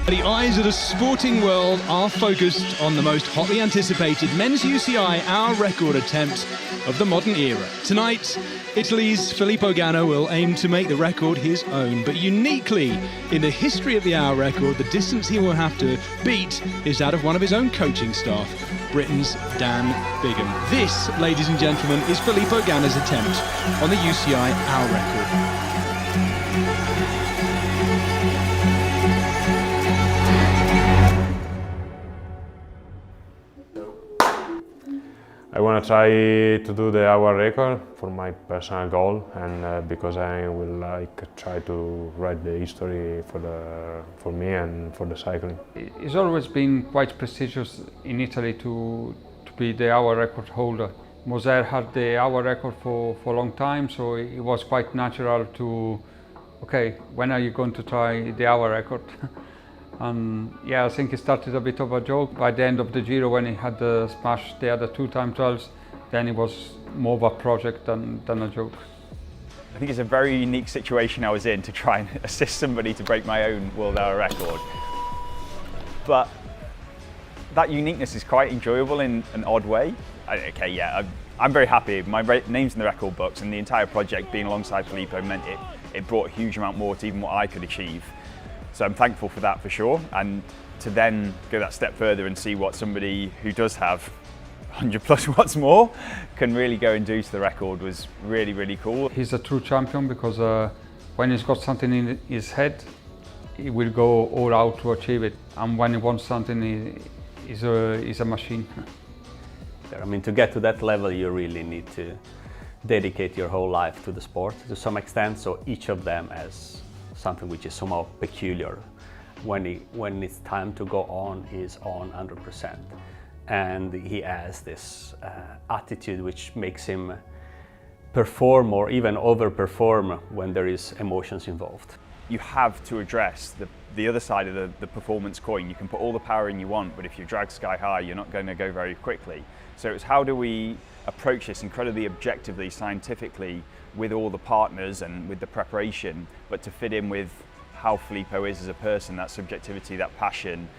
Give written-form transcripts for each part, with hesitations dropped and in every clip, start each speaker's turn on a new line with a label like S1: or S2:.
S1: The eyes of the sporting world are focused on the most hotly anticipated men's UCI hour record attempt of the modern era. Tonight, Italy's Filippo Ganna will aim to make the record his own, but uniquely in the history of the hour record, the distance he will have to beat is that of one of his own coaching staff, Britain's Dan Bigham. This, ladies and gentlemen, is Filippo Ganna's attempt on the UCI hour record.
S2: I want to try to do the hour record for my personal goal, and because I will try to write the history for me and for the cycling.
S3: It's always been quite prestigious in Italy to be the hour record holder. Moser had the hour record for a long time, so it was quite natural to, okay, when are you going to try the hour record? And yeah, I think it started a bit of a joke. By the end of the Giro, when he had smashed the other 2 time 12s, then it was more of a project than a joke.
S4: I think it's a very unique situation I was in to try and assist somebody to break my own world hour record. But that uniqueness is quite enjoyable in an odd way. Okay, yeah, I'm very happy. My name's in the record books, and the entire project being alongside Filippo meant it brought a huge amount more to even what I could achieve. So I'm thankful for that for sure, and to then go that step further and see what somebody who does have 100 plus watts more can really go and do to the record was really, really cool.
S3: He's a true champion because when he's got something in his head, he will go all out to achieve it, and when he wants something, he's a machine.
S5: I mean, to get to that level, you really need to dedicate your whole life to the sport to some extent, so each of them has something which is somehow peculiar. When it's time to go on, he's on 100%. And he has this attitude which makes him perform or even overperform when there is emotions involved.
S4: You have to address the other side of the performance coin. You can put all the power in you want, but if you drag sky high, you're not going to go very quickly. So it's how do we approach this incredibly objectively, scientifically, with all the partners and with the preparation, but to fit in with how Filippo is as a person, that subjectivity, that passion,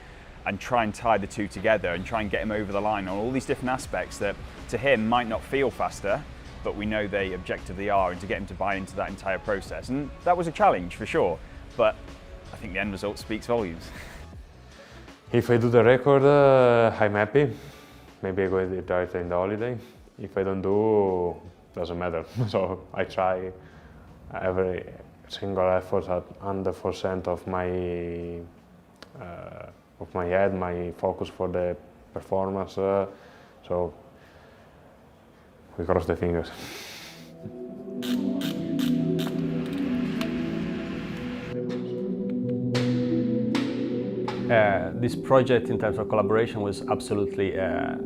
S4: and try and tie the two together and try and get him over the line on all these different aspects that to him might not feel faster, but we know they objectively are, and to get him to buy into that entire process. And that was a challenge for sure, but I think the end result speaks volumes.
S2: If I do the record, I'm happy. Maybe I go directly in the holiday. If I don't do, doesn't matter. So I try every single effort at 100% of my head, my focus for the performance. So we cross the fingers.
S5: This project in terms of collaboration was absolutely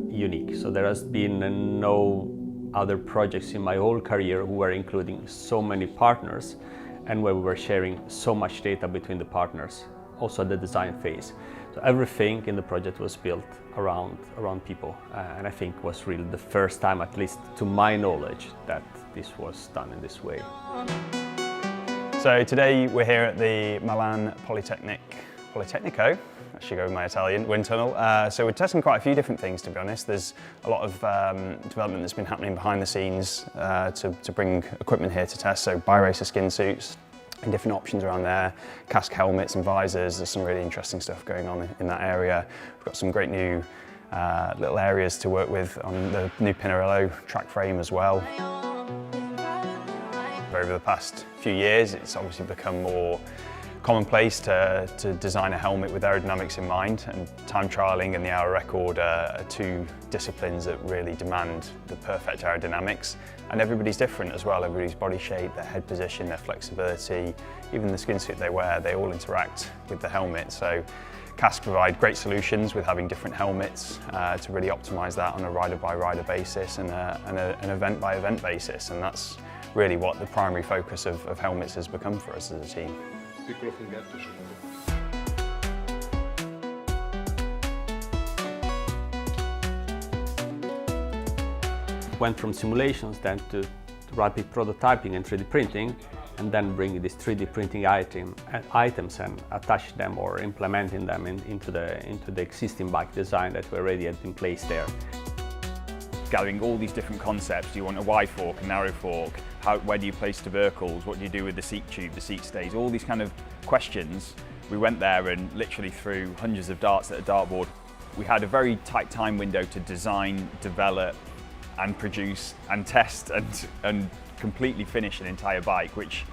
S5: unique. So there has been no other projects in my whole career who were including so many partners and where we were sharing so much data between the partners, also at the design phase. So everything in the project was built around people, and I think was really the first time, at least to my knowledge, that this was done in this way.
S4: So today we're here at the Milan Politecnico, I should go with my Italian, wind tunnel. So we're testing quite a few different things, to be honest. There's a lot of development that's been happening behind the scenes to bring equipment here to test. So bi-racer skin suits and different options around there, casque helmets and visors. There's some really interesting stuff going on in that area. We've got some great new little areas to work with on the new Pinarello track frame as well. Over the past few years, it's obviously become more commonplace to design a helmet with aerodynamics in mind, and time trialling and the hour record are 2 disciplines that really demand the perfect aerodynamics, and everybody's different as well. Everybody's body shape, their head position, their flexibility, even the skin suit they wear, they all interact with the helmet. So casques provide great solutions with having different helmets to really optimise that on a rider by rider basis and an event by event basis, and that's really what the primary focus of helmets has become for us as a team.
S2: Piccolo funghetto secondo.
S5: Went from simulations then to rapid prototyping and 3D printing, and then bringing this 3D printing item items and attach them or implementing them into the existing bike design that we already had in place there.
S4: Gathering all these different concepts. Do you want a wide fork, a narrow fork? Where do you place tubercles? What do you do with the seat tube, the seat stays? All these kind of questions. We went there and literally threw hundreds of darts at a dartboard. We had a very tight time window to design, develop, and produce, and test, and completely finish an entire bike, which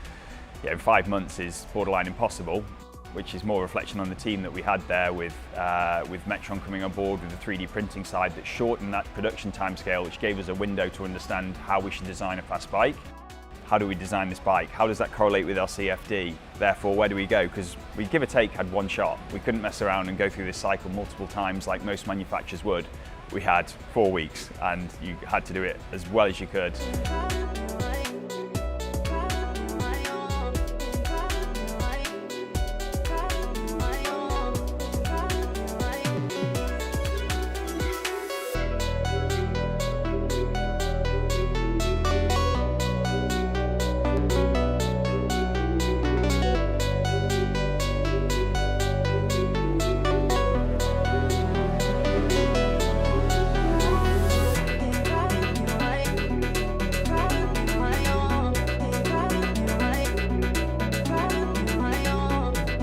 S4: in 5 months is borderline impossible, which is more a reflection on the team that we had there with Metron coming on board with the 3D printing side that shortened that production timescale, which gave us a window to understand how we should design a fast bike. How do we design this bike? How does that correlate with our CFD? Therefore, where do we go? Because we, give or take, had one shot. We couldn't mess around and go through this cycle multiple times like most manufacturers would. We had 4 weeks and you had to do it as well as you could.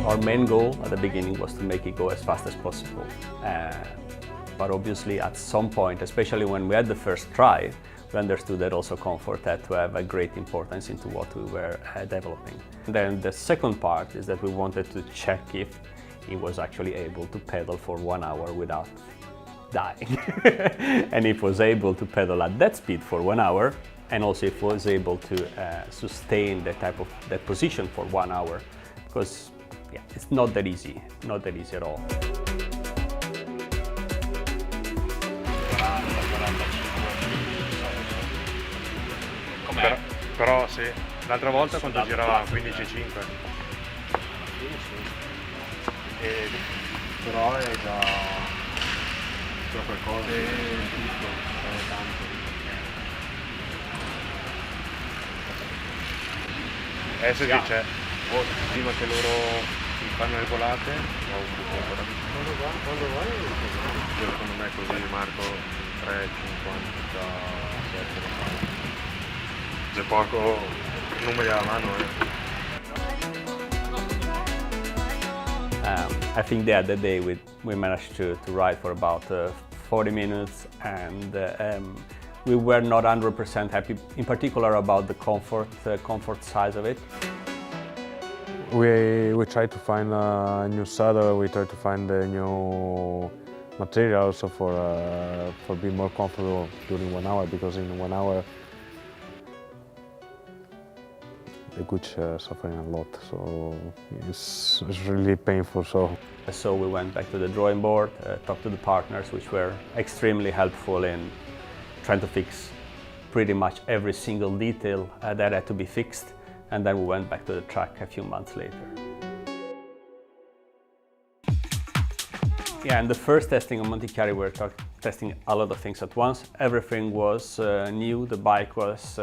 S5: Our main goal at the beginning was to make it go as fast as possible. But obviously at some point, especially when we had the first try, we understood that also comfort had to have a great importance into what we were developing. Then the second part is that we wanted to check if it was actually able to pedal for 1 hour without dying. And if it was able to pedal at that speed for 1 hour, and also if it was able to sustain that position for 1 hour, because yeah, it's not that easy at all.
S2: Però sì, l'altra volta quando giravamo 15,5. Però è già qualcosa. Tanto. Adesso dice, prima che loro fanno le volate, quando vai? Secondo me così Marco 3,57. C'è poco, non mi dà la mano.
S5: I think that day we managed to ride for about 40 minutes, and we were not 100% happy, in particular about the comfort side of it.
S2: We try to find a new saddle, we try to find a new material also for being more comfortable during 1 hour, because in 1 hour the goods are suffering a lot, so it's really painful.
S5: So we went back to the drawing board, talked to the partners, which were extremely helpful in trying to fix pretty much every single detail that had to be fixed, and then we went back to the track a few months later. Yeah, in the first testing on Monte Chiari, we were testing a lot of things at once. Everything was new, the bike was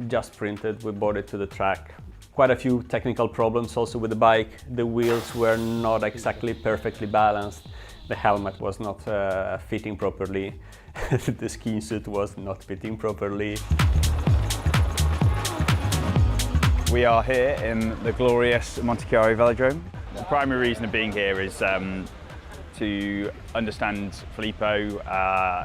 S5: just printed, we brought it to the track. Quite a few technical problems also with the bike. The wheels were not exactly perfectly balanced. The helmet was not fitting properly. The ski suit was not fitting properly.
S4: We are here in the glorious Monte Chiari Velodrome. The primary reason of being here is to understand Filippo,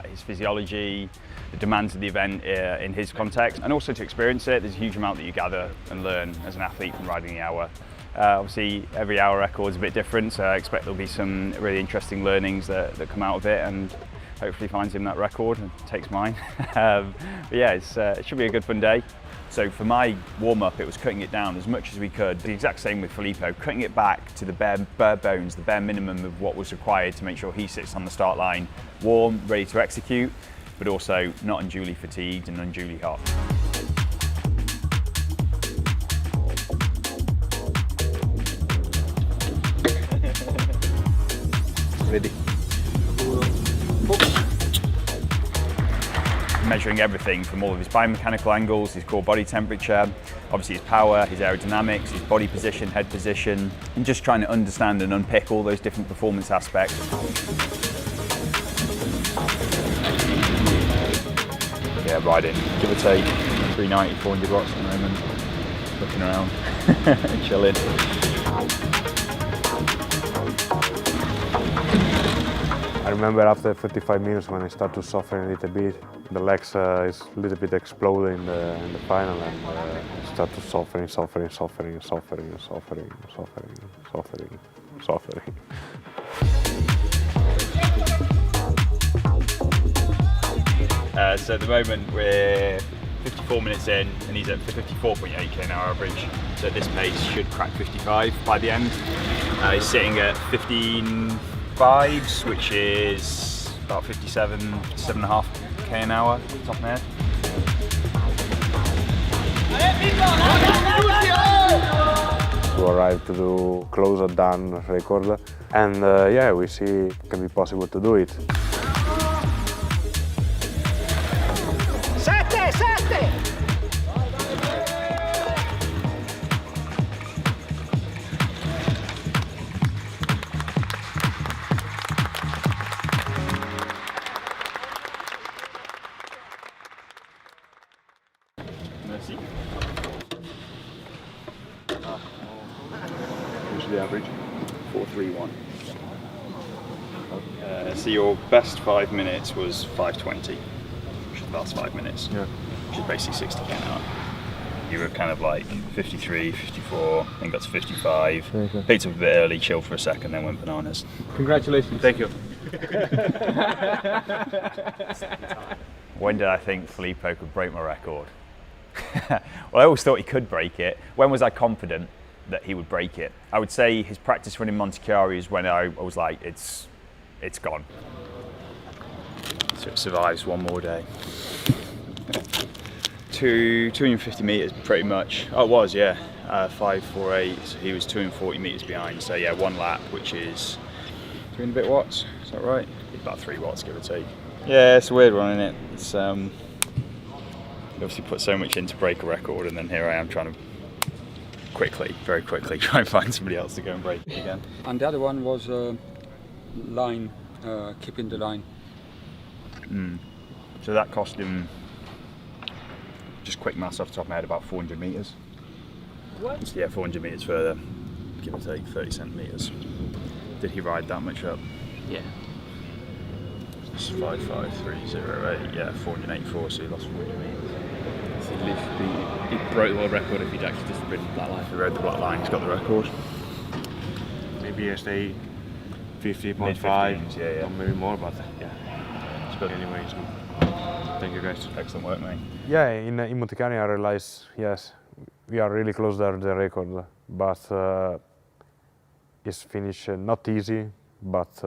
S4: his physiology, the demands of the event in his context, and also to experience it. There's a huge amount that you gather and learn as an athlete from riding the hour. Obviously, every hour record is a bit different, so I expect there'll be some really interesting learnings that come out of it, and hopefully finds him that record and takes mine. But yeah, it should be a good fun day. So for my warm-up, it was cutting it down as much as we could. The exact same with Filippo, cutting it back to the bare bones, the bare minimum of what was required to make sure he sits on the start line warm, ready to execute, but also not unduly fatigued and unduly hot. Ready? Measuring everything from all of his biomechanical angles, his core body temperature,
S6: obviously his power, his aerodynamics, his body position, head position, and just trying to understand and unpick all those different performance aspects. Yeah, riding, give or take, 390, 400 watts at the moment, looking around, chilling.
S2: I remember after 55 minutes when I start to suffer a little bit, the legs is a little bit exploding in the final, and start to suffering.
S6: So at the moment we're 54 minutes in and he's at 54.8 km/h average. So at this pace should crack 55 by the end. He's sitting at 15.5s, which is about 57.5 km/h, top of my head.
S2: We arrived to do closer than record, and yeah, we see it can be possible to do it.
S6: Merci.
S7: What's the average?
S6: 4.31. So your best 5 minutes was 5.20, which is the last 5 minutes, which is basically 60 km/h. You were kind of like 53, 54, then got to 55, picked up a bit early, chilled for a second, then went bananas.
S7: Congratulations. Thank you.
S6: When did I think Filippo could break my record? Well, I always thought he could break it. When was I confident that he would break it? I would say his practice run in Monte Chiari is when I was like, it's gone. So it survives one more day. 250 metres pretty much. Oh, it was, yeah. 5.48, so he was 240 metres behind. So yeah, one lap, which is 3 and a bit watts, is that right? About 3 watts, give or take. Yeah, it's a weird one, isn't it? It's you obviously put so much in to break a record, and then here I am trying to very quickly try and find somebody else to go and break it again.
S3: And the other one was line, keeping the line.
S6: So that cost him, just quick maths off the top of my head, about 400 metres.
S7: What?
S6: So yeah, 400 metres further, give or take 30 centimetres. Did he ride that much up?
S7: Yeah.
S6: It's 5.5308, yeah, 484, so he lost 400 metres.
S7: So he broke the world record if he'd actually just ridden the black line.
S6: If he rode the black line, he's got the record.
S2: Maybe I stay 50.5,
S6: Mid-15s, yeah.
S2: or maybe more, but yeah.
S6: It's good.
S2: Anyway, so thank you guys.
S6: Excellent work, mate.
S2: Yeah, in Monte Chiari I realized, yes, we are really close to the record, but it's finished not easy, but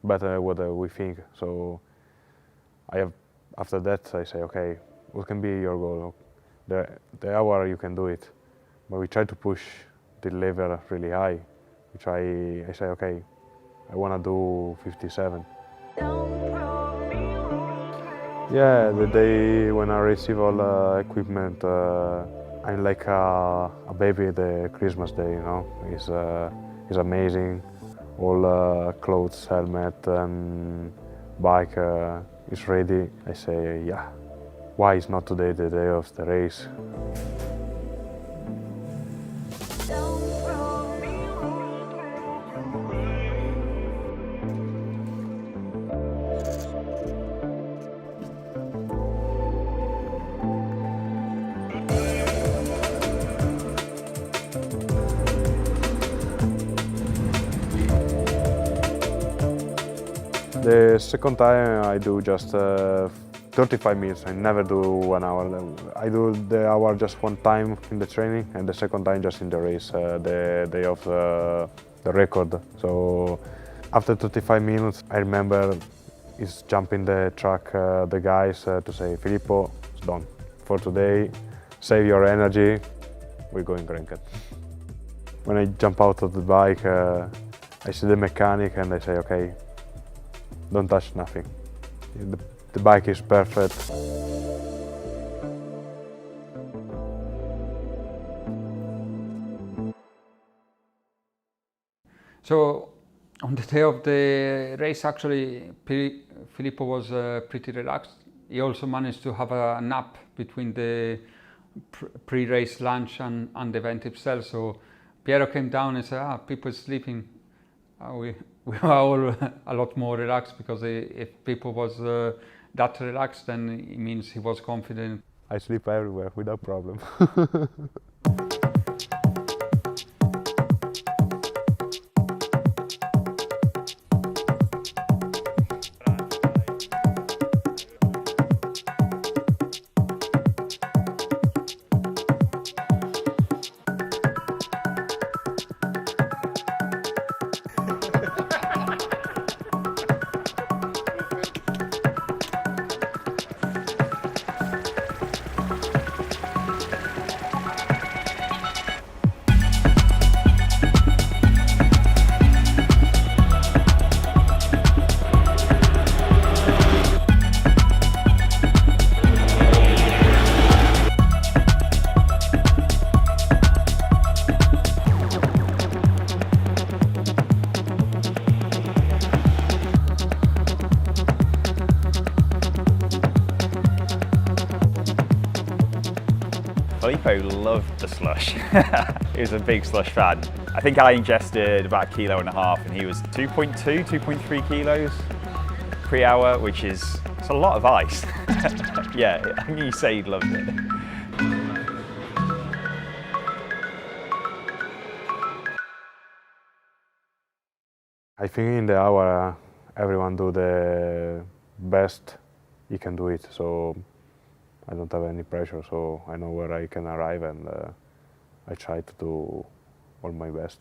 S2: better what we think. So after that I say, okay, what can be your goal? The hour you can do it, but we try to push the level really high. I say, okay, I want to do 57. Yeah, the day when I receive all equipment, I'm like a baby the Christmas day, you know. It's amazing. All clothes, helmet and bike is ready. I say, yeah, why is not today the day of the race? The second time I do just 35 minutes, I never do 1 hour. I do the hour just one time in the training and the second time just in the race, the day of the record. So after 35 minutes, I remember is jumping the truck, the guys to say, Filippo, it's done. For today, save your energy, we're going ranked. When I jump out of the bike, I see the mechanic and I say, okay, don't touch nothing. The bike is perfect.
S3: So on the day of the race, actually, Filippo was pretty relaxed. He also managed to have a nap between the pre-race lunch and the event itself. So Piero came down and said, people are sleeping. We were all a lot more relaxed, because if people was that relaxed, then it means he was confident.
S2: I sleep everywhere without problem.
S6: Filippo loved the slush. He was a big slush fan. I think I ingested about 1.5 kilos and he was 2.2, 2.3 kilos pre-hour, which is it's a lot of ice. Yeah, I think you say he loved it.
S2: I think in the hour everyone do the best he can do it, so I don't have any pressure, so I know where I can arrive, and I try to do all my best.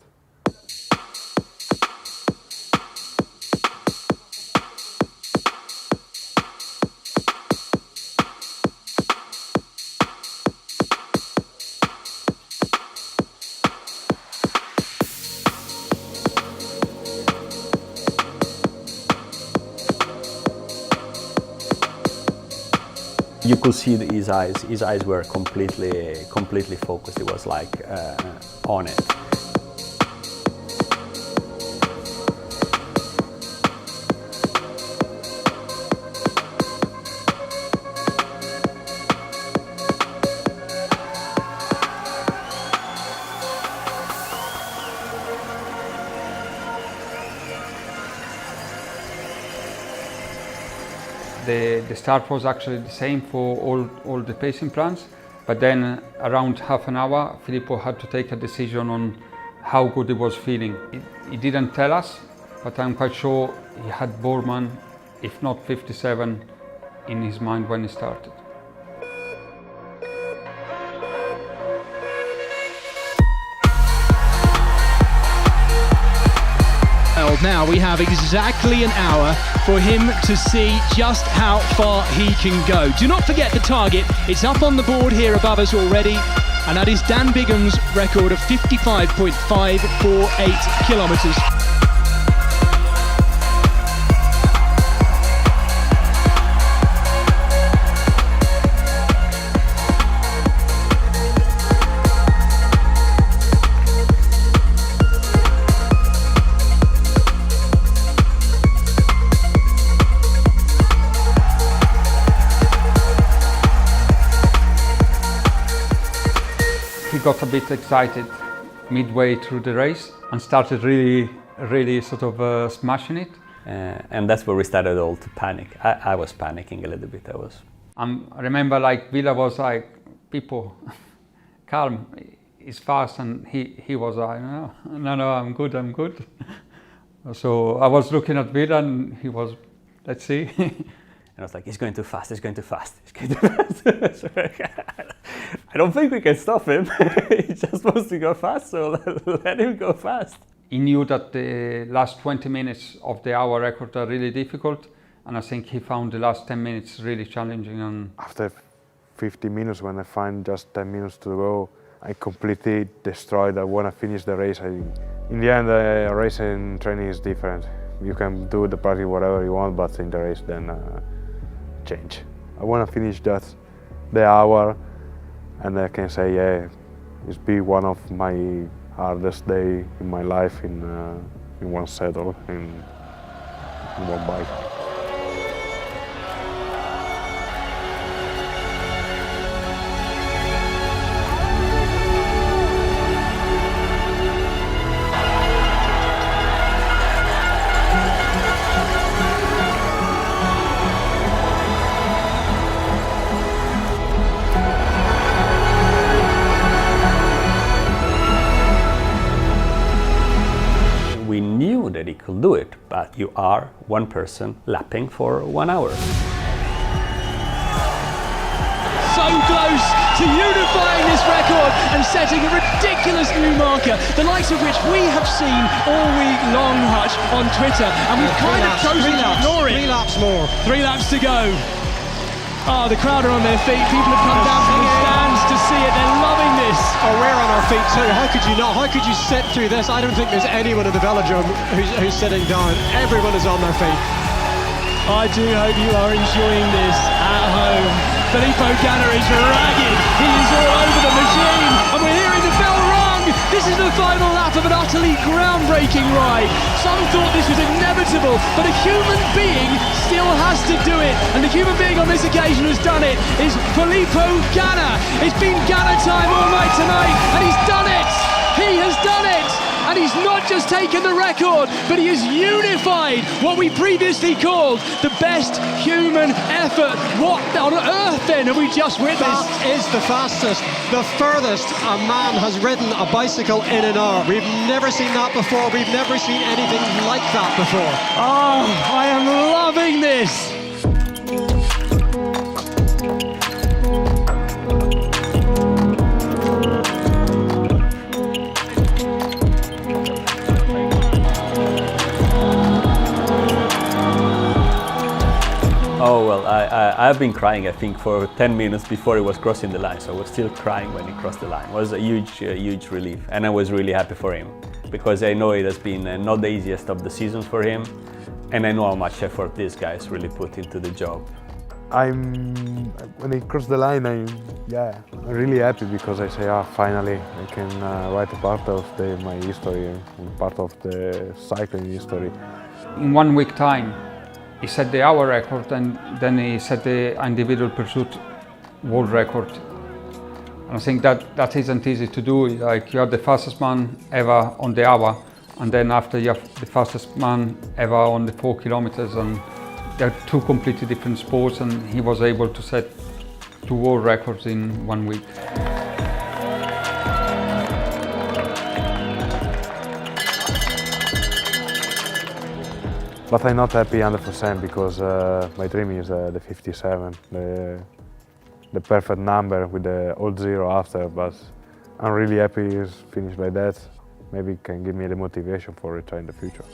S5: You could see his eyes. His eyes were completely focused. He was like on it.
S3: The start was actually the same for all the pacing plans, but then around half an hour, Filippo had to take a decision on how good he was feeling. He didn't tell us, but I'm quite sure he had Borman, if not 57, in his mind when he started.
S1: Now we have exactly an hour for him to see just how far he can go. Do not forget the target. It's up on the board here above us already, and that is Dan Bigham's record of 55.548 kilometres.
S3: He got a bit excited midway through the race and started really sort of smashing it.
S5: And that's where we started all to panic. I was panicking a little bit.
S3: I remember like Villa was like, people, calm, it's fast, and he was like, no, I'm good. So I was looking at Villa and he was, let's see.
S5: And I was like, he's going too fast, he's going too fast. So, I don't think we can stop him. He just wants to go fast, so let him go fast.
S3: He knew that the last 20 minutes of the hour record are really difficult, and I think he found the last 10 minutes really challenging. And
S2: after 50 minutes, when I find just 10 minutes to go, I completely destroyed. I want to finish the race. In the end, racing training is different. You can do the practice whatever you want, but in the race, then change. I want to finish just the hour, and I can say, yeah, it's been one of my hardest days in my life in in one saddle, in one bike.
S5: We knew that he could do it, but you are one person lapping for 1 hour.
S1: So close to unifying this record and setting a ridiculous new marker, the likes of which we have seen all week long, Hutch, on Twitter, and we've kind of chosen to ignore it.
S8: 3 laps more.
S1: 3 laps to go. Oh, the crowd are on their feet. People have come down from the stands to see it. They're loving this.
S8: Oh, we're on our feet too. How could you not? How could you sit through this? I don't think there's anyone in the velodrome who's sitting down. Everyone is on their feet.
S1: I do hope you are enjoying this at home. Filippo Ganna is ragged. He is all over the machine. And we're hearing the bell rung. This is the final lap of an utterly groundbreaking ride. Some thought this was inevitable, but a human being still has to do it. And the human being on this occasion who's done it is Filippo Ganna. It's been Ganna time all night tonight, and he's done it. He has done it. And he's not just taken the record, but he has unified what we previously called the best human effort. What on earth then have we just witnessed?
S8: That is the fastest, the furthest a man has ridden a bicycle in an hour. We've never seen that before. We've never seen anything like that before.
S1: Oh, I am loving this.
S5: Oh well, I've been crying I think for 10 minutes before he was crossing the line, so I was still crying when he crossed the line. It was a huge relief, and I was really happy for him because I know it has been not the easiest of the seasons for him, and I know how much effort these guys really put into the job.
S2: When he crossed the line, I'm really happy because I say, finally I can write a part of my history, part of the cycling history.
S3: In 1 week time, he set the hour record and then he set the individual pursuit world record. And I think that isn't easy to do. Like, you are the fastest man ever on the hour, and then after you have the fastest man ever on the 4 kilometers, and they're two completely different sports, and he was able to set 2 world records in 1 week.
S2: But I'm not happy 100% because my dream is the 57, the perfect number with the old 0 after, but I'm really happy it's finished like that. Maybe it can give me the motivation for retry in the future.